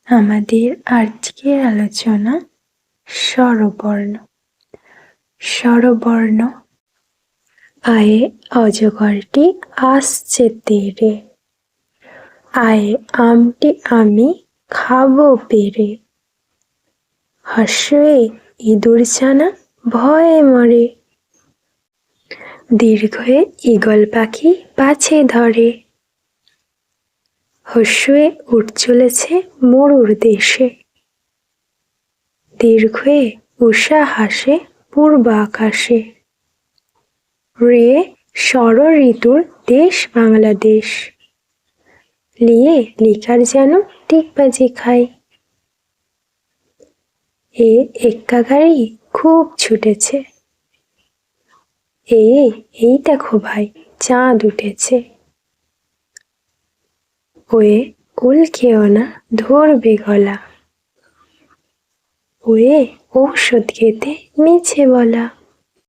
আমাদের আজকের আলোচনা স্বরবর্ণ। স্বরবর্ণ। আয়ে অজগরটি আসছে তীরে, আয়ে আমটি আমি খাবো পেরে। হর্ষে ইঁদুরছানা ভয়ে মরে, দীর্ঘয়ে ঈগল পাখি পাছে ধরে। হর্ষে উট চলেছে মরুর দেশে, দীর্ঘয়ে উষা হাসে পূর্ব আকাশে। রে ষড় ঋতুর দেশ বাংলাদেশ, লিয়ে লিকার যেন ডিগবাজি খায়। এক্কা গাড়ি খুব ছুটেছে, এই দেখো ভাই চাঁদ উঠেছে। ওয়ে কুল খেও না ধরবে গলা, ওয়ে ঔষধ খেতে মিছে বলা।